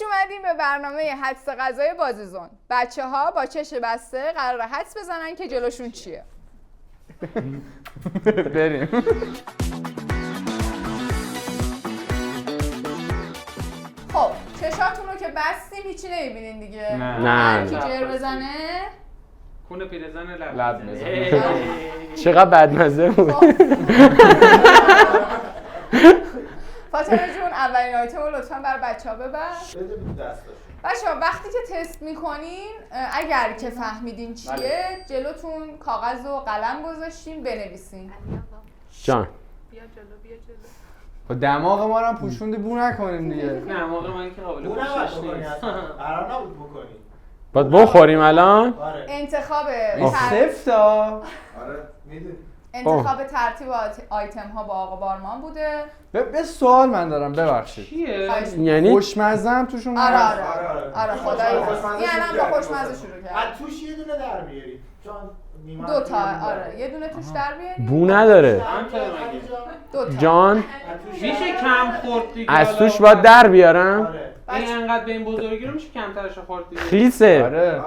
خوش اومدیم به برنامه حدس غذای بازیزون. بچه‌ها با چش بسته قراره حدس بزنن که جلوشون چیه. بریم. خب چشاتون رو که بستیم هیچی نمیبینین دیگه. نه. کی جر بزنه؟ کونه پیرزن لب بزن. چقدر بدمزه بود. فاطمه جون اولین آیتم رو لطفاً برای بچه‌ها ببر. بچه‌ها وقتی که تست میکنین اگر که فهمیدین چیه جلوتون کاغذ و قلم گذاشتیم بنویسین. جان بیا جلو با دماغ ما رو هم پوشوندی بو نکنیم دیگه. نه موقع من که قابل پوشش نیست. قرار نبود بکنی. باید بخوریم الان؟ آره. انتخاب سفتا. آره میدونی. انتخاب ترتیب آیتم ها با آقا بارمان بوده. به سوال من دارم ببخشید. چیه؟ یعنی خوشمزه هم توشون آره هست؟ آره خدایی این الان با خوشمزه شروع کرد. از توش یه دونه در بیاری. چون دو تا آره یه دونه توش در بیاری. بو نداره. دو تا. جان میشه کم خورد دیگه. از توش باید در بیارم؟ آره. این انقدر به این بزرگی رو میشه کمترش خورد دیگه. خیسه. آره.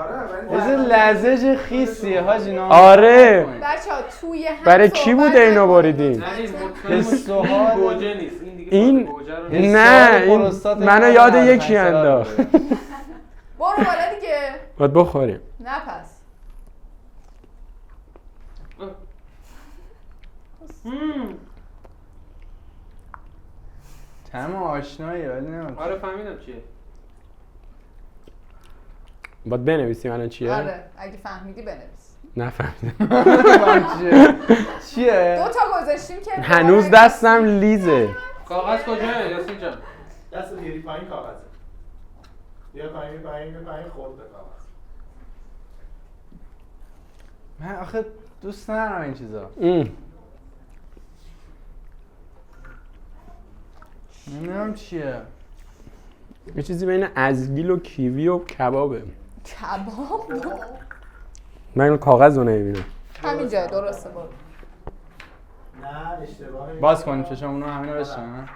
از لزج خیسیه حاجی نه. بچه‌ها توی هم برای کی بوده اینو بریدین؟ مطمئن گوجه نیست. این دیگه این گوجه رو نه این منو یاد یکی انداخت. برو بالا دیگه. باید بخوریم. نه پس. طعم آشنایی ولی نمیدونم. آره فهمیدم چیه. باید بنویسیم الان چیه؟ آره اگه فهمیدی بنویس. نفهمیدم. چیه؟ دو تا گذاشتیم که هنوز دستم لیزه. کاغذ کجاست یاسین جان؟ دست بیاری پایین کاغذه. بیا پایین خورد به کاغذ. من آخه دوست ندارم این چیزا. نمیدونم چیه. یه چیزی بین ازگیل و کیوی و کبابه. کباب؟ من این کاغذ رو نمیبینم. همینجا درسته برو. نه اشتباهه. باز کنیم چشمونو همینو بشن.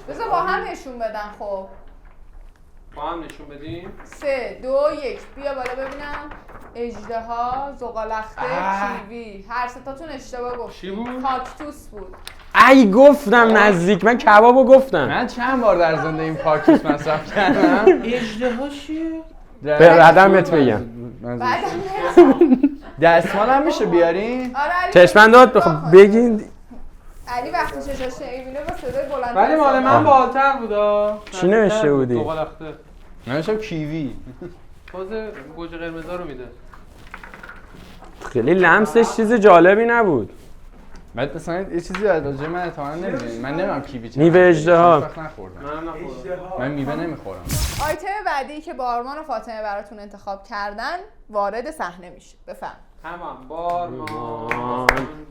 بذار با هم نشون بدن خب. با هم نشون بدیم. 3 2 1 بیا بالا ببینم. اژدها، زغالخته، کیوی. هر ستاتون اشتباه گفتید. چی بود؟ کاکتوس بود. ای گفتم نزدیک من کبابو گفتم. من چند بار در زنده این کاکتوس مصرف کردم. اژدها چیه؟ به ردمت بگم. بعدم دستمالم میشه بیارین؟ آره علی چشمندات بخوام بگین. علی وقتی چشاش نمیبینه با صدای بلند. ولی مال من بالاتر بودا. چی نوشته بودی؟ زغالخته. نوشتم کیوی. باز گوجه قرمزا رو میده. خیلی لمسش چیز جالبی نبود. بعد مثلا یه چیزی از راجع من اطلاع نمیدونید. من نمیدونم کیوی چیه. میوه اژدها. منم نخوردم. من میوه نمیخورم. آیتم بعدی که بارمان و فاطمه براتون انتخاب کردن وارد صحنه میشه. بفهم. تمام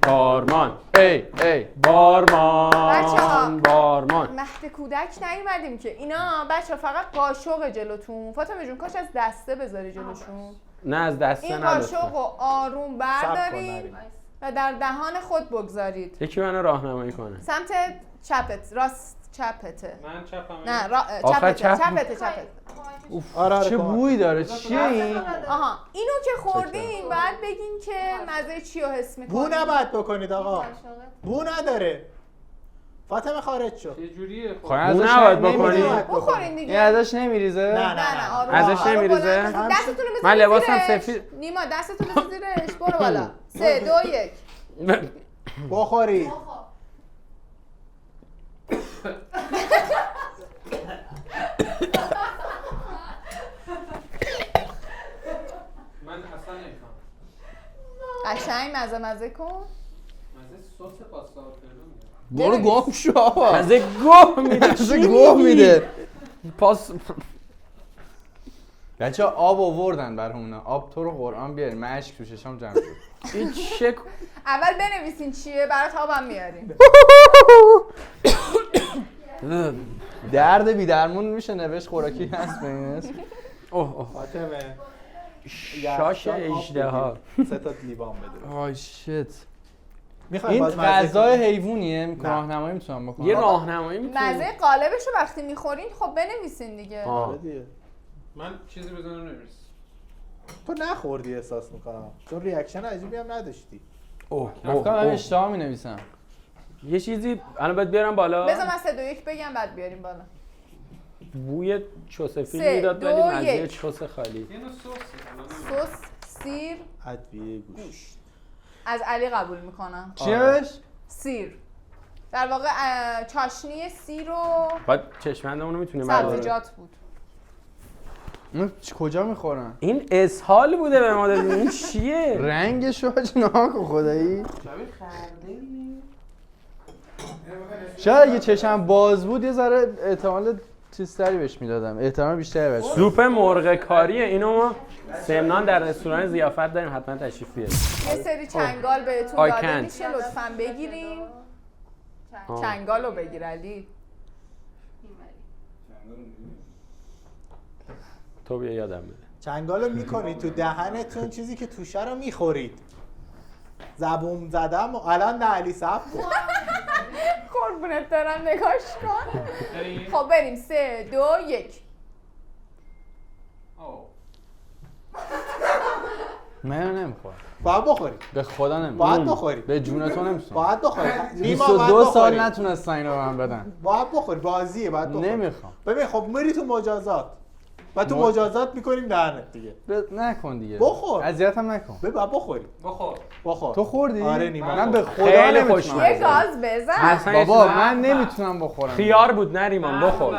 بارمان ای بارمان بچه‌ها. بارمان مهد کودک نیومدیم که اینا بچه فقط قاشق جلوتون. فاطمه جون کاش از دسته بذاری جلوشون. نه از دسته این نداشتم. قاشق رو آروم بردارید و در دهان خود بگذارید. یکی منو راهنمایی کنه. سمت چپت راست چپته. من چپم. نه آخر چپته. آره چه بویی داره چیه این؟ آها اینو که خوردین بعد بگین که مزه چی رو حس بو میکنین. نباید بکنید آقا. بو نداره. فاطمه خارج شد. چه جوریه خب؟ بو نباید بکنی؟ بخورین دیگه. این ازش نمیریزه؟ نه. آروم. ازش نمیریزه؟ دستتون رو من بزنید لباسم زیرش. سفید. نیما دستتون رو بزنید زیرش. برو بالا. 3 2 1 بخوری. من اصلا نمیفهمم. قشنگ مزه کن. مزه سس پاستا آلفردو برو میاد. گم شو. از گوه میده. پاس بچه آب آوردن برامون. آب تو رو قرآن بیارین. من اشک تو چشام جمع شد. این چه اول بنویسین چیه برات آبم میاریم. درد بی درمون میشه نوشت خوراکی هست بینست. فاطمه شاش اژدها. 3 تا لیوان بده. آی شیت. میخوایم این غذای حیوانیه راهنمایی میتونم بکنم. یه راهنمایی میتونی. مزه قالبش رو وقتی میخورین خب بنویسین دیگه. من چیزی بزنم نمیرس. تو نخوردی احساس میکنم چون ریاکشن عجیبی هم نداشتی. افکار من اشتباه مینویسم. یه چیزی الان باید بیارم بالا. بذار من 3 2 1 بگم بعد بیاریم بالا. بوی چوسفیل 3 میداد 2 ولی مزه 1 چوس خالی. یه نوع سس. سس سیر ادویه گوشت. از علی قبول میکنم. چیش؟ سیر در واقع چاشنی سیر و بعد چشمندمون رو میتونیم برداریم. سبزیجات بود. من کجا میخورم؟ این اسهال بوده به ما دادیم. این چیه؟ رنگش رو حاجی ناکن خدایی. شاید اگه چشم باز بود یه ذره احتمال چیزتری بهش میدادم. احتمال بیشتری بهش. سوپ مرغ کاریه. اینو ما سمنان در رستوران ضیافت داریم، حتما تشریف بیارید. یه سری چنگال بهتون I داده can't. میشه لطفاً بگیرین. چنگال رو بگیر علی. تو بیا یادم بده. چنگالو میکنید تو دهنتون چیزی که توشه رو میخورید. زبون زدم الان نه علی صبر کن. قربونت دارم نگاش کن. خب بریم 3 2 1 من نمیخورم. باید بخوری. به خدا نمیخورم. باید بخوری. به جونتون نمیتونم. باید بخوری. 22 سال نتونستن اینو به من بدن. باید بخوری. بازیه باید بخوری. نمیخوام. ببین خب میری تو مجازات. و تو مجازات میکنیم دهنت دیگه. نکن دیگه. بخور. اذیتم نکن. باید بخوری. بخور. تو خوردی؟ آره نیما. من به خدا خیلی نمیتونم. خوشمزه. یه گاز بزن. اصلا یه بابا چیز- من نمیتونم بخورم. خیار بود نریمان بخور.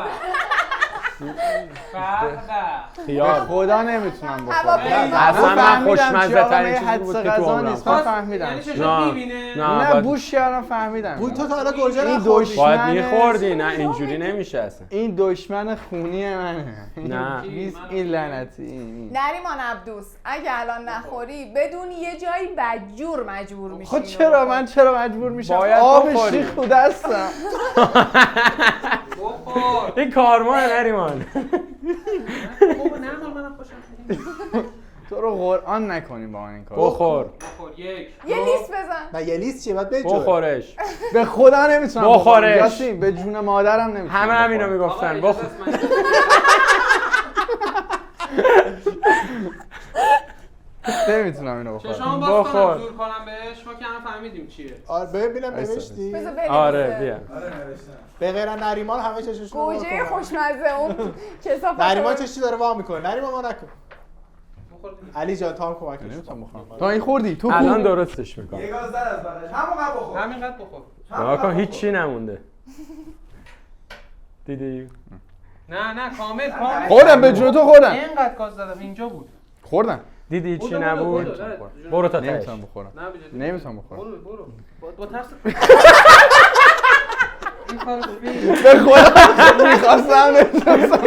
خیار. خدا نمیتونم هوا بخورم. بریزم. اصلا من فهمیدم خوشمزه چی آقا، ترین من چیزی بود حدس که تو غذا عمرم نیست. من خوردم. فهمیدم. یعنی چشم نه. میبینه؟ نه نه باید- بوش کردم فهمیدم. بود تو تا حالا گوجه این نخوردی. دوش- باید دشمن- میخوردی. نه اینجوری نمیشه اصلا. این دشمن خونی منه. نه. این لعنتی این. نریمان عبدوس اگه الان نخوری بدون یه جایی بدجور مجبور میشی. خب چرا من چرا مجبور میشم؟ باید آب بخوری. شیخ تو دستم. بخور. این کارمان نریمان. بابا نه منم خوشم. تو رو قرآن نکنیم با من این کار. بخور. بخور. 1 یه لیست بزن. نه یه لیست چیه باید بجو. بخورش. به خدا نمیتونم بخورش. بخورم. یاسین به جون مادرم نمیتونم. همه همینو بخورم. میگفتن. بخور. نمیتونم اینو بخورم. چشام باز بخور. کنم زور کنم بهش. ما که همه فهمیدیم چیه. آره ببینم ایسا. نوشتی. بذار بنویسه. آره بیا. به غیر از نریمان همه چششون رو گوجه باز کنن. خوشمزه اون کسافت. نریمان چشی داره وا میکنه. نریمان ما نکن. بخور دیگه. علی جان تا هم کمکش نمیتونم کن. بخورم. تو این خوردی؟ تو الان خوردی؟ درستش میکنم. یه گاز در از بغلش همونقدر بخور همینقدر بخور. نگاه کن هیچی نمونده. دیدی؟ نه کامل. خوردم به جون تو خوردم. اینقدر گاز زدم اینجا بود. خوردم. دیدی چی بودو، نبود؟ بودو، داره. برو تا تهش. نمیتونم بخورم. نه بجد. نمیتونم بخورم. برو. با ترس. این کارو ببین. به خدا میخواستم نمیتونستم.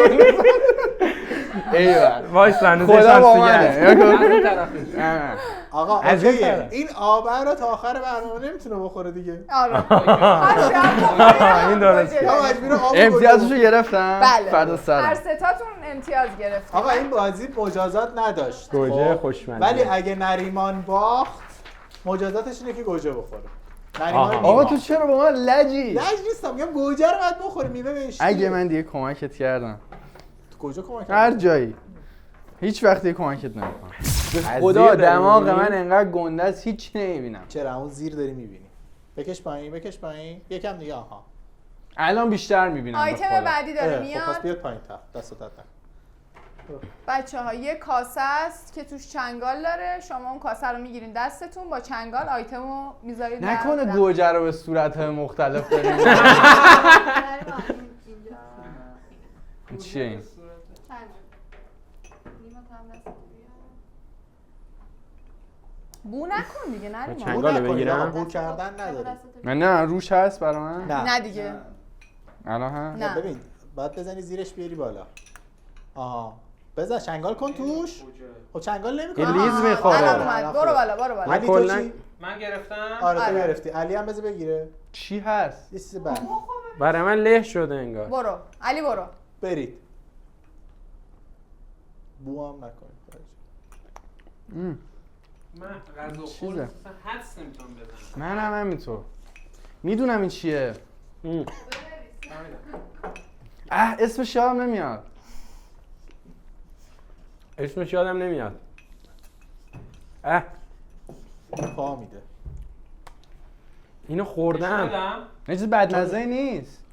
ایوه. وایس هنوز خدا با نشستی. منه. از این طرفش. نه. آقا از این اوکیه. طرف. این آبه رو تا آخر برنامه نمیتونه بخوره دیگه. آره. هر شب بخوری. این درسته. یا مجبور آب امتیازشو گرفتم. بله. فردا هر سرم. ستاتون امتیاز گرفتید. آقا این بازی مجازات نداشت. گوجه خب؟ خوشمزه. ولی اگه نریمان باخت مجازاتش اینه که گوجه بخوره. نریمان آها. نیما. آقا تو چرا با من لجی؟ لج نیستم میگم گوجه رو باید بخوری میوه بهش. اگه من دیگه کمکت کردم تو گوجه کمک هر کردی؟ جایی هیچ وقت دیگه کمکت نمیکنم. به از خدا زیر داری دماغ می‌بینی؟ من انقدر گنده است هیچ نمیبینم. چرا اون زیر داری میبینی. بکش پایین یکم دیگه آها. الان بیشتر میبینم. آیتم بعدی داره خب پس میاد. بیاد پایین تا دستت نکنه. بچه‌ها یه کاسه است که توش چنگال داره. شما اون کاسه رو میگیرین دستتون با چنگال آیتمو میذارید. در- نکنه در- گوجه رو به صورت‌های مختلف داریم. چیه این؟ بو نکن دیگه نریمان. چنگال رو بگیرم؟ بو کردن نداری. نه روش هست برای من؟ نه دیگه. الان هست؟ نه. ببین باید بزنی زیرش بیاری بالا. آها. بزن چنگال کن توش. خب چنگال نمیکنه. این لیز میخوره. الان اومد. برو بالا. علی تو کلاً- چی؟ من گرفتم. آره تو آره. گرفتی. علی هم بذار بگیره. چی هست؟ یه چیز بعد. برای من له شده انگار. برو علی برو. برید. بو هم نکنید. من غذا چیزه. خورد مثلا حدس نمیتونم بزنم. منم همینطور میدونم این چیه. اسمش یادم نمیاد. اسمش یادم نمیاد. پا میده. اینو نشون خوردم. بدم؟ نه چیز بدمزه نیست.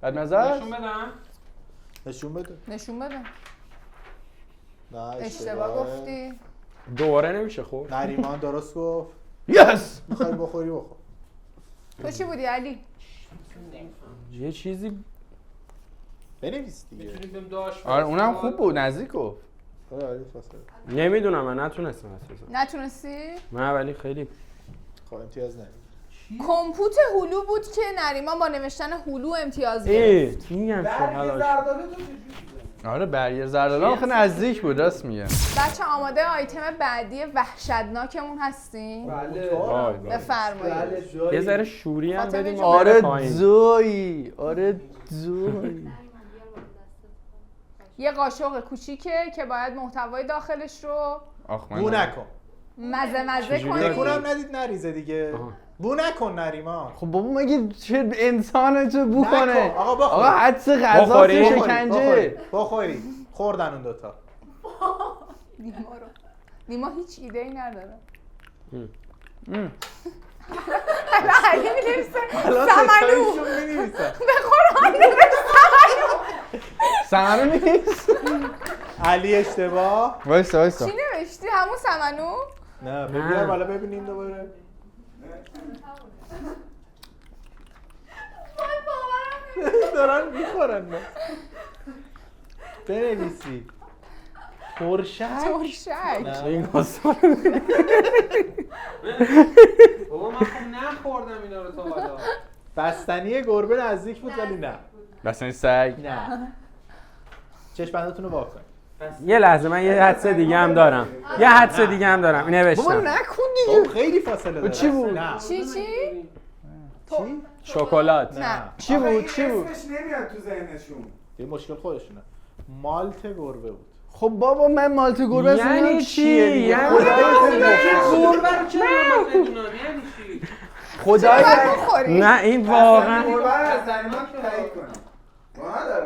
بدمزه است؟ نشون بدم؟ نشون بده. نشون بده. نه اشتباه گفتی. دوباره نمیشه خورد. نریمان درست گفت. یس. میخوای بخوری بخور. تو چی بودی علی؟ یه چیزی بنویس دیگه. میتونیم بهم داشت. آره اونم خوب بود نزدیک گفت. آره فاصله. نمیدونم، من نتونستم اساسا. نتونستی؟ من ولی خیلی خب امتیاز نمیده. کمپوت هلو بود که نریمان با نوشتن هلو امتیاز گرفت. میگم برگ شغلاش. زردالو تو چجوری می‌زنی؟ آره برگر زردالو خیلی نزدیک بود راست میگه. بچه آماده آیتم بعدی وحشتناکمون هستیم؟ بله. وای وای. بفرمایید. بله جایی. یه ذره شوری هم فاطمه بدیم جون. و بره آره پایین. زوی. آره زوی. یه قاشق کوچیکه که باید محتوای داخلش رو آخ من بو نکن. مزه چجوری تکونم کنید. ندید نریزه دیگه. آها. بو نکن نریمان. خب بابا مگه چه انسانه تو بو نکن. کنه؟ آقا بخور. آقا حدس غذا بخوری؟ شکنجه. بخوری. خوردن اون دوتا. نیما هیچ ایده ای نداره. ام. علی می‌نویسه الان سمنو. ستایشون می‌نویسن. به قرآن نوشت سمنو نیست. علی اشتباه. وایسا چی نوشتی؟ همون سمنو؟ نه ببینم بالا ببینیم دوباره. دارن میخورن نه. بنویسی. ترشک. ترشک. این داستان بابا من خب نخوردم اینا رو تا حالا. بستنی گربه نزدیک بود ولی نه. بس این سگ. نه. چشمندتون رو وا کن. یه لحظه من یه حدس دیگه هم دارم. یه حدس دیگه هم دارم. بابا نوشتم. نکن او دیگه. خیلی فاصله داره. چی بود؟ نه. چی؟ چی؟ شکلات. نه. چی آخه بود این چی بود؟ اسمش نمیاد تو ذهنشون. یه مشکل خودشونه. مالت گربه بود. خب بابا من مالت گربه یعنی اصلا چی؟ چیه دیگه؟ یعنی خدای گربه رو چرا من بدونم یعنی چی؟ خدای باید بخوری. نه این واقعا گربه رو از نریمان تایید کنم.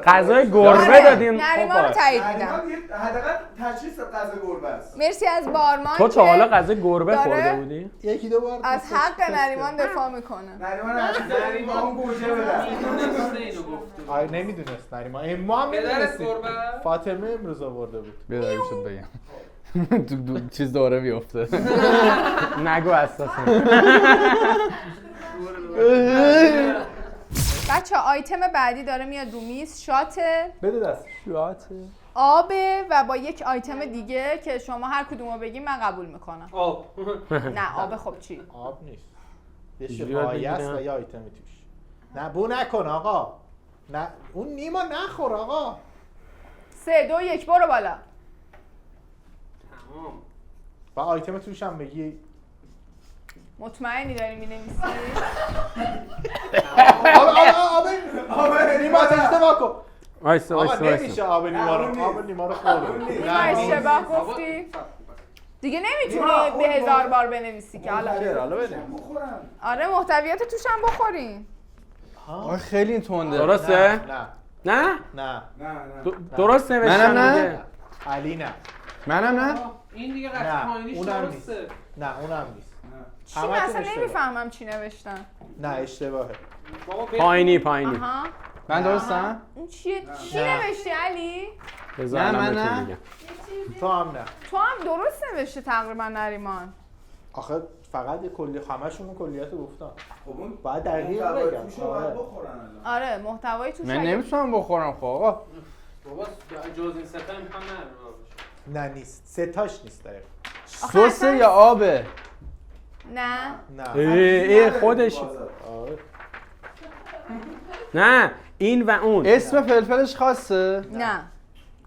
غذای گربه آره. دادیم. نریمان رو خب، تایید میدم. نریمان یه حداقل تجهیز غذا گربه است. مرسی از بارمان تو تا که حالا غذای گربه داره خورده بودی؟ یکی دو بار از تست حق کرد. نریمان دفاع میکنه. نریمان از نریمان گوجه بده. میدونسته اینو گفته. آره نمیدونست نریمان. ما هم پدرت نمیدونستیم. گربه؟ فاطمه امروز آورده بود. بیادایی شد بگم. تو چیز دوره بیفته. نگو اساسا. بچه آیتم بعدی داره میاد رو میز. شاته، بده دست. آبه و با یک آیتم دیگه که شما هر کدومو بگیم من قبول میکنم. آب. نه آب خب چی؟ آب نیست. یه چجوری شفایی است بگیرم؟ و یه آیتمی توش. نه بو نکن آقا. نه اون نیما نخور آقا. 3 2 1 برو بالا. تمام. و آیتم توش هم بگی. مطمئنی داری مینویسی؟ آب نیما اشتباه کن. وایسا آقا وایسا نمیشه آب نیما رو. آب نیما رو خورد. نیما اشتباه گفتی؟ دیگه نمیتونی به 1000 بار بنویسی که حالا. حالا بده. بخورم. آره محتویات توش هم بخورین. آره خیلی تنده. درسته؟ نه نه؟ نه. نه. درست نوشتم منم نه. دیگه. علی نه. منم نه. این دیگه نه، قطع پایینیش اونم نیست. درسته. نه اونم نیست. چی همتون من اصلا اشتباه. نمیفهمم چی نوشتن. نه اشتباهه. بابا پایینی پایینی. آها. من درستم؟ اون چیه؟ چی نه. نوشتی علی؟ بذار نه، الان من بهتون نه. میگم. تو هم نه. تو هم درست نوشته تقریبا نریمان. آخه فقط یه کلی همشون اون کلیت رو گفتن. خب اون باید دقیق محتوای بگم. توش رو باید آره. بخورن الان. آره محتوای توش من اگه- نمیتونم بخورم خب آقا. بابا جز این سفر میخوام نرم. نه نیست. سه تاش نیست دقیق. آخه سسه اصلا- یا آبه؟ نه. نه. ای خودش. آره. نه این و اون. اسم فلفلش خاصه؟ نه.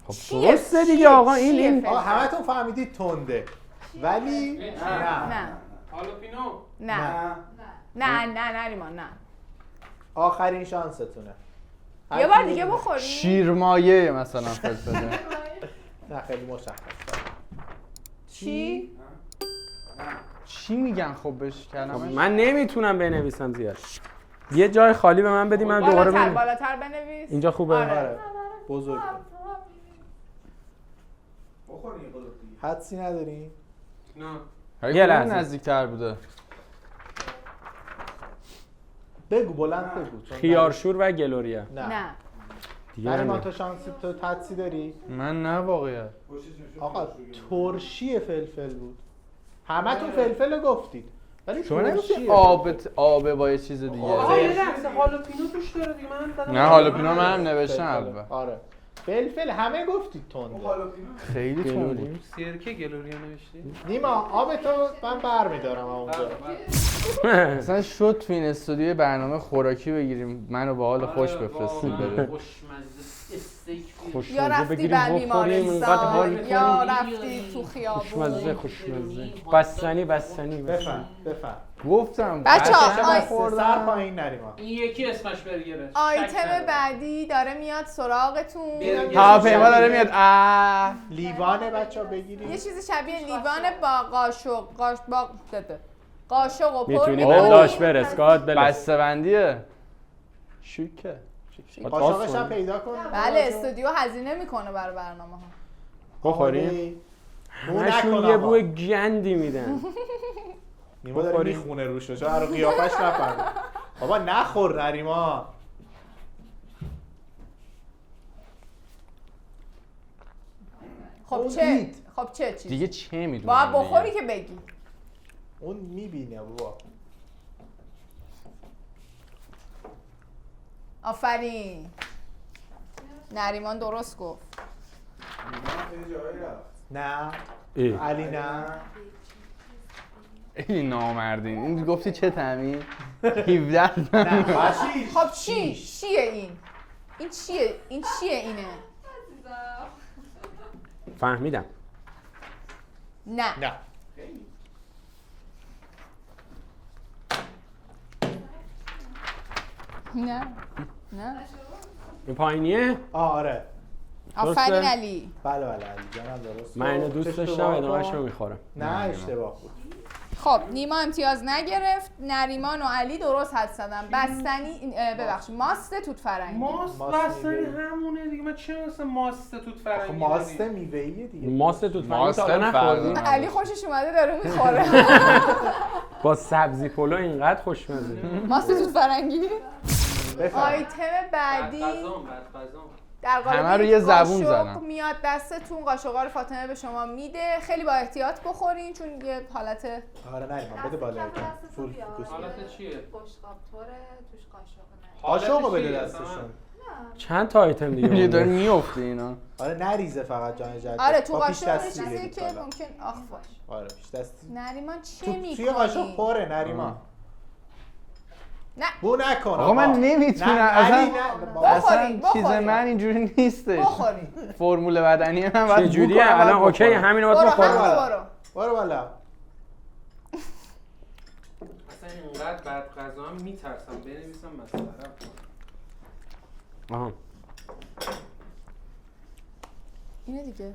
خب چیه؟ درسته دیگه آقا این چیه این فلفل؟ همتون فهمیدید تنده. ولی نه. نه. هالوپینو. نه. نه نه نریمان نه. آخرین شانستونه. یه بار دیگه بخوری. شیرمایه مثلا فلفله. نه خیلی مشخص. چی؟ چی میگن خب بهش کلمش؟ من نمیتونم بنویسم زیاد. یه جای خالی به من بدی من دوباره بنویسم. بالاتر بنویس. اینجا خوبه. آره بزرگ بخور این قلوب دیگه. حدسی نداری؟ نه یه لحظه. نزدیک‌تر بوده. بگو بلند بگو چون خیارشور و گلوریا. نه دیگه نریمان نمی‌دونم. تو شانسی تو حدسی داری؟ من نه واقعیت. آقا ترشی فلفل بود همتون فلفل رو گفتید ولی شما نگفتی ترشیه. آب با یه چیز دیگه. آقا یه لحظه هالوپینو توش داره دیگه من دادم. نه هالوپینو منم نوشتم فلفل. اول. آره فلفل همه گفتید تند خیلی تون بود. سرکه گلوریا نوشتی؟ نیما آب تو من برمیدارم اونجا مثلا شد تو این استودیو برنامه خوراکی بگیریم منو با حال خوش بفرستید بره. خوشمزه استیک یا رفتی به بیمارستان یا رفتی تو خیابون. خوشمزه بستنی بفهم گفتم بچه‌ها، سر پایین نریما این یکی اسمش برگره. آیتم بعدی داره میاد سراغتون. هواپیما داره میاد. لیوان بچه ها یه بگیرید چیزی شبیه لیوان با قاشق و پر میتونی اوه. بنداش برسکات بله. بسته بندیه. شوکه. قاشقش هم پیدا کن بله استودیو هزینه میکنه برای برنامه ها. بخوریم. بو همشون نکن یه آقا. بوی گندی میدن. نیما داره بخوریم. میخونه روشو چرا رو قیافش نفهمید بابا نخور نریما خب اون چه دید. خب چه چیز دیگه چه میدونم. باید بخوری که بگی. اون میبینه بابا آفرین نریمان درست گفت. نه ای. علی نه این نامردین. این گفتی چه تعمی؟ 17 نه خب چیه این چیه اینه فهمیدم. نه نه نه نه این پایینیه؟ آره آفرین درسته؟ علی. بله علی جانم درست من اینو گفت. دوست چش داشتم تو وا ادامهش کن. رو میخورم. نه اشتباه بود خب نیما امتیاز نگرفت. نریمان و علی درست حد زدن. بستنی ببخشید ماست توت فرنگی. ماست ماست بستنی میوه. همونه دیگه. من چه مثلا ماست توت فرنگی ماست میوه‌ایه دیگه ماست توت فرنگی ماست تا حالا نخوردی؟ فرنگی. علی خوشش اومده داره میخوره. با سبزی پلو اینقدر خوشمزه. ماست توت فرنگی. بفهم آیتم بعدی بعد در قالب همه رو یه زبون قاشق زدم. میاد دستتون. قاشقا رو فاطمه به شما میده. خیلی با احتیاط بخورین چون یه حالت آره نریمان بده بالا یکم. فول گوش بده. حالت چیه؟ بشقاب طوره توش قاشق نه. قاشقو بده چیه؟ دستشون چند تا آیتم دیگه یه داره مونده؟ میفته اینا. آره نریزه فقط جان جد آره تو با پیش قاشق یه دستی چیزیه بدید که بالا. ممکن آخ باش. آره پیش دستی نریمان چه توی میکنی؟ قاشق پره نریمان نه بو نکن آقا من نمیتونم اصلا اصلا چیز من اینجوری نیستش. بخورین. فرمول بدنی من باید چه جوریه؟ بکنم، الان باید اوکی بخورم. همینو باید برو بخورم. همونو برو. برو. برو بالا اصلا اینقدر بعد غذا هم میترسم بنویسم مسخره کنم. آها. اینه دیگه.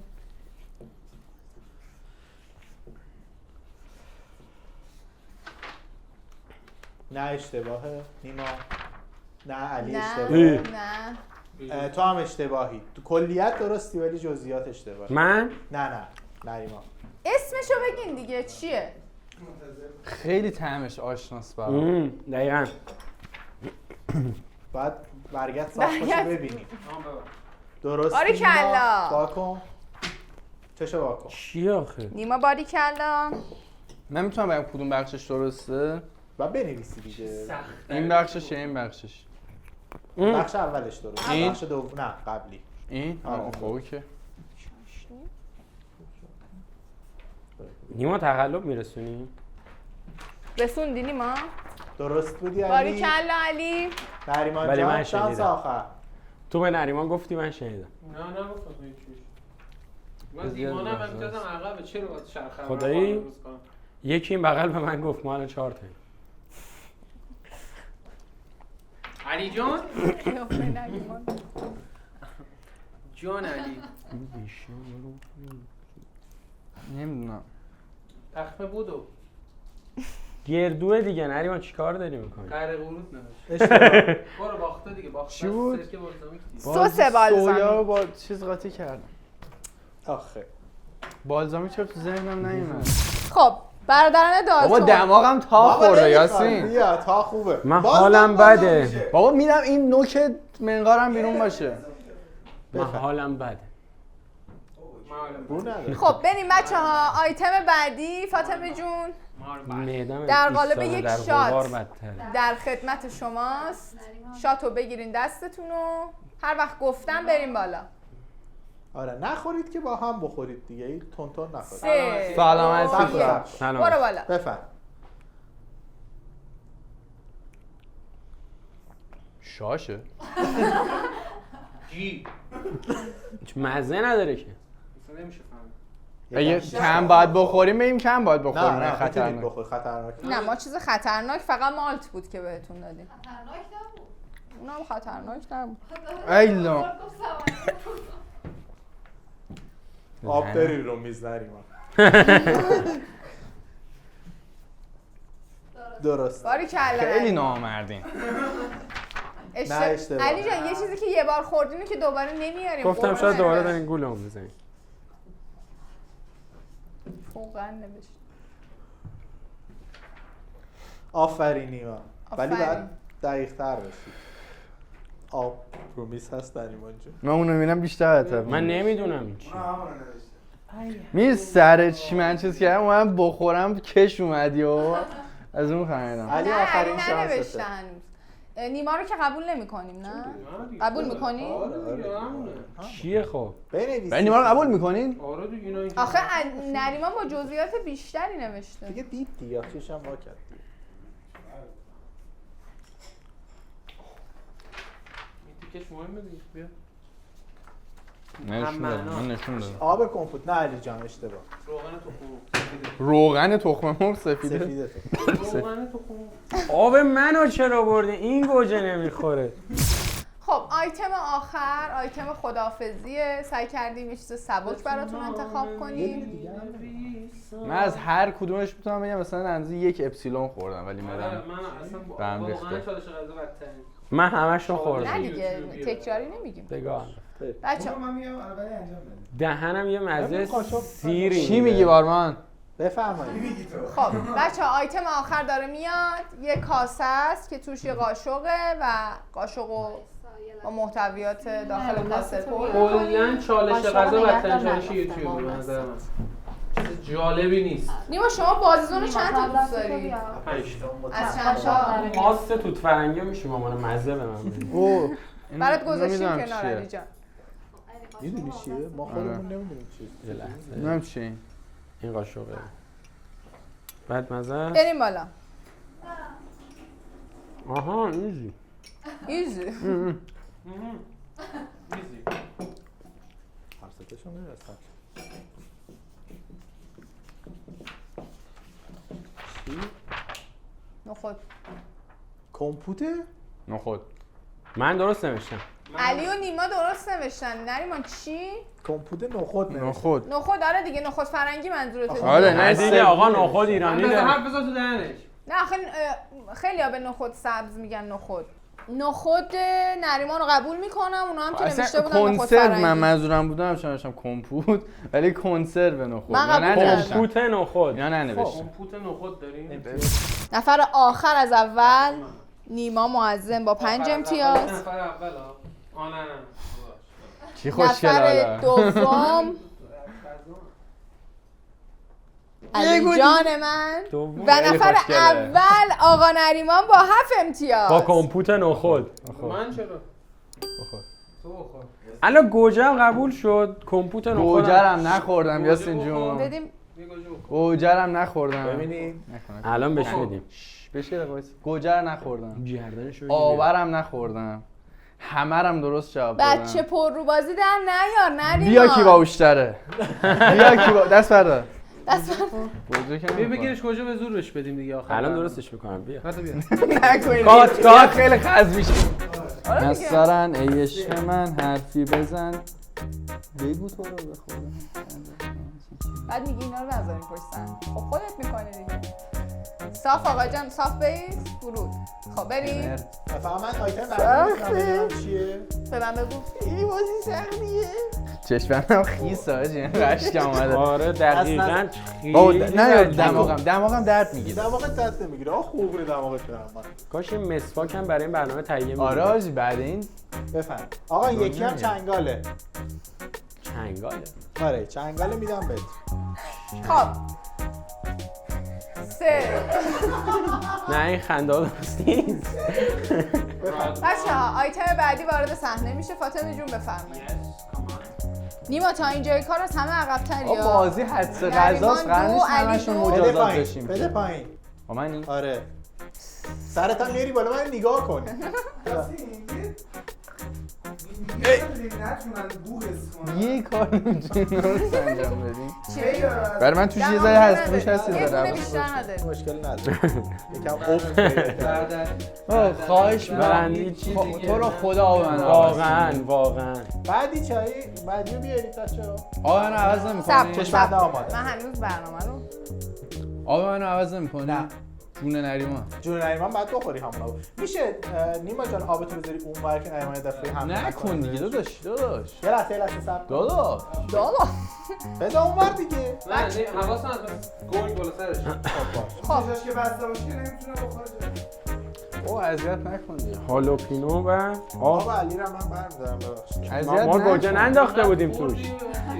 نه اشتباهه نیما نه علی نه اشتباهه نه تو هم اشتباهی تو کلیت درستی ولی جزئیات اشتباهی من نه نریما اسمشو بگین دیگه چیه؟ خیلی طعمش آشناس برام. دقیقاً. باید برگت صاف باشه ببینی درست باریکلا. واکن چشو واکن چی آخه؟ نیما باریکلا. من میتونم بگم کدوم بخشش درسته؟ و بنویسی دیگه این بخشش یا این بخشش؟ بخش اولش درست این؟ بخش دوم نه قبلی این؟ آره. خب اوکی. نیما تقلب میرسونی؟ رسوندی نیما؟ درست بودی علی باریکلا علی. نریمان ولی من جان شانس شنیدم. آخر تو به نریمان گفتی من شنیدم. نه گفتم هیچ. من دیوانم امتیازم عقبه چرا باید شرخه خدایی؟ یکی این بغل به من گفت ما الان 4 تاییم. علی جان قیافه نریمان. جان علی نمیدونم. تخمه بودو گردوه دیگه نریمان چیکار داری میکنی؟ قره قورت نمیشه. اشتباه. برو باخته دیگه باخته. چی بود؟ سرکه بالزامیک دیگه. سس بالزامی. سویا با چیز قاطی کردم. آخه بالزامی چرا تو ذهنم نیومد؟ خب برادران بابا دالتون دماغم تا خورده یاسین. بیا تا خوبه. من باز حالم باز بده. میشه. بابا میدم این نوک منقارم بیرون باشه. من حالم بده. بو نداره. خب بریم بچه‌ها آیتم بعدی فاطمه جون معدم در قالب ایستاده یک در شات. غبار بدتره. در خدمت شماست. شاتو بگیرین دستتونو هر وقت گفتم بریم بالا. آره نخورید که با هم بخورید دیگه. این تون نخورید. 3 سلامتی. سلام. برو بالا. بفهم. شاشه. جی. هیچ مزه نداره که. اصلا نمیشه فهمید. اگه کم باید بخوریم بریم کم باید بخوریم. نه خطرناک. خطرناک. بخور خطرناک. نه ما چیز خطرناک فقط مالت بود که بهتون دادیم. خطرناک نبود. اونم خطرناک نبود. ایلا. آب بری رو میز نریمان. درست. باری کلا خیلی نامردین. نه، اشتباه. علی جان یه چیزی که یه بار خوردینو که دوباره نمیاریم. گفتم شاید دوباره دارین گولمون میزنین. فوقا نوشت. آفرین نیما. ولی آفرین. بعد دقیق تر بشید. آب رو میز هست نریمان جون. من اونو میبینم بیشتر عطب. من نمیدونم این چی. می سر چی من چیز کردم من بخورم کش اومدی و از اون خریدم. علی نه آخرین علی شانسته. ننوشته هنوز. نیما رو که قبول نمی‌کنیم نه؟ قبول می‌کنی؟ آره دیگه همونه. چیه خب؟ بنویسید. نیما رو قبول میکنین؟ آره دیگه اینا اینجا. آخه نریمان با جزئیات بیشتری نوشته. دیگه دید دیگه چشم وا کرد. این تیکش مهمه دیگه. بیا. نشون دادم. من نشون دادم. آب کمپوت نه علی جان اشتباه. روغن تو خوب. روغن تخم مرغ سفیده. سفیده تو. روغن تو خوب. آب منو چرا بردی؟ این گوجه نمیخوره. خب آیتم آخر آیتم خداحافظیه. سعی کردیم یه چیز سبک براتون انتخاب کنیم. من از هر کدومش میتونم بگم مثلا اندازه یک اپسیلون خوردم ولی آره مدام من اصلا به هم واقعا ریخته. چالش غذا بدترین. من همشو نه خوردم. دیگه تکراری نمیگیم. بگاه. بچه من میگم الان انجام بده. دهنم یه مزه سیری. چی میگی بارمان؟ بفرمایید. میگی تو. خب بچه آیتم آخر داره میاد. یه کاسه است که توش یه قاشقه و قاشقو با محتویات داخل کاسه پر. کلا چالش غذا بدترین چالش یوتیوب به نظر من. چیز جالبی نیست. نیما شما بازیزون رو چند تا دوست داری؟ 5 تا. از چند تا؟ خاص توت فرنگی میشه مامان مزه به من بدی. اوه. برات گذاشتیم کنار علی جان. میدونی چیه؟ ما خودمون نمیدونیم چیه. یه لحظه. نمیدونم چی. این قاشقه. بعد مزه. بریم بالا. آها ایزی. ایزی. ایزی. حرفتشو میرسن. نخود. کمپوته؟ نخود. من درست نوشتم. علی و نیما درست نوشتن. نریمان چی؟ کمپوت نخود نوشته. نخود. نخود آره دیگه نخود فرنگی منظورته. آره، نه نه، دیگه آقا نخود ایرانی بذار داره. حرف بزن تو دهنش. نه آخه خیلی ها به نخود سبز میگن نخود. نخود نریمان رو قبول میکنم. اونا هم که نوشته اصلا بودن نخود کنسرو من فرنگی. منظورم بودم نوشتم کمپوت ولی کنسرو نخود. من قبول یا ننوشتم. کمپوت نخود. یا ننوشتم. کمپوت نخود داریم. نفر آخر از اول نیما معظم با 5 امتیاز. نفر اول ها. نه. چی خوشگل نفر حالا. دوم علی جان من دوم. و خیلی نفر خوشگله. اول آقا نریمان با 7 امتیاز. با کمپوت نخود. من چرا؟ بخور. تو بخور. الان گوجه هم قبول شد. کمپوت نخود. گوجرم نخوردم یاسین گوجه جون. بدیم یه گوجه بخور. گوجرم نخوردم. ببینید. الان بهش میدیم. بشه گوجر نخوردم. گردنشو آورم نخوردم. همرم درست جواب دادم. بچه پر رو بازی در نیار نریمان. بیا کی باوشتره. بیا کی با دست بردار. دست گوجه که بیا نمی‌خورم. بگیرش کجا به زور بهش بدیم دیگه آخر. الان درستش میکنم بیا. حتی بیا. کات خیلی خز میشه. آره دیگه. مثلا ای عشق من حرفی بزن. بگو تو رو بخورم. بعد میگی اینا رو نذاریم پشت سر. خب خودت میکنی دیگه. صاف آقا جان، صاف بیس ورود. خب بریم. فقط من آیتم بعدی چیه؟ به من بگو. این بازی سختیه. چشمم خیس آجی رشک اومده. آره دقیقاً نه دماغم درد میگیره. دماغت درد نمیگیره. خوبه دماغت برام. کاش این مسواک هم برای این برنامه تهیه می‌کنه. آره آجی بعد این بفهم. آقا یکی هم چنگاله. چنگاله. آره چنگاله میدم بهت. خب 3 نه این خنده درست نیست. بچه‌ها آیتم بعدی وارد صحنه میشه. فاطمه جون بفرمایید. نیما تا اینجای کار از همه عقب‌تری آقا بازی حدس غذاست قرار نیست همشون مجازات بشیم. بده پایین. با منی؟ آره. سرت هم میاری بالا من نگاه کن. یه کار نمیتونیم درست انجام بدیم. چیه؟ برای من توش یه ذره هست توش هست یه یه ذره دونه هست. بیشتر نداره. مشکل نداره. یکم افت. خواهش بندی می‌کنم تو رو خدا آب من واقعاً. بعدی چایی بعدیو بیارید بچه‌ها. آب من عوض صبر نمی‌کنی؟ کن، چشم بنده آماده. من هنوز برنامه رو آب من عوض نمی‌کنی؟ نه. جون نریمان. جون نریمان بعد بخوری همون آب. میشه نیما جان آبتو بذاری اون ور که نریمان دفعه هم نکن دیگه داداش یه لحظه صبر کن. داداش دالا. بذار اون ور دیگه. نه حواسم از گنگ بالا سرش. خب چیزاش که بسته باشه که نمیتونه بخوره. او اذیت نکن دیگه. هالوپینو و آب علی رو من برمی‌دارم ببخشید. ما گوجه ننداخته بودیم توش.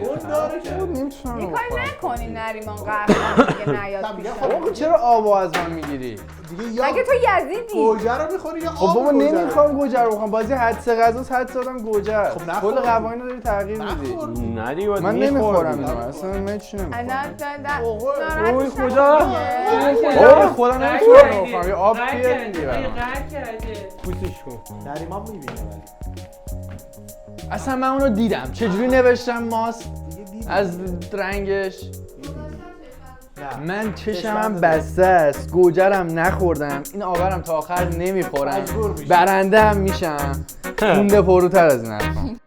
اون داره که نمی‌تونم. این کاری نکنین نریمان قهرمان دیگه نیاد آقا چرا آبو از من میگیری؟ دیگه یا مگه تو یزیدی؟ گوجه رو می‌خوری یا آب. خب بابا گوجه رو؟ نمیخوام گوجه رو بخوام بازی حدس غذاست حدس دادم گوجه خب نخور. کل قوانین رو داری تغییر میدی نخور. نه دیگه من نمیخورم اینو اصلا من چی نمیخورم اوی خدا. اوه خدا نمیتونم بخورم یه آب بیارین دیگه برام. پوسش کن. نریمان می‌بینه ولی. اصلا من اونو دیدم چجوری نوشتم ماست دیگه دیدی. از رنگش نه. من چشمم بسته است گوجرم نخوردم این آبرم تا آخر نمیخورم مجبور میشی. برنده هم میشم مونده پروتر از این حرفم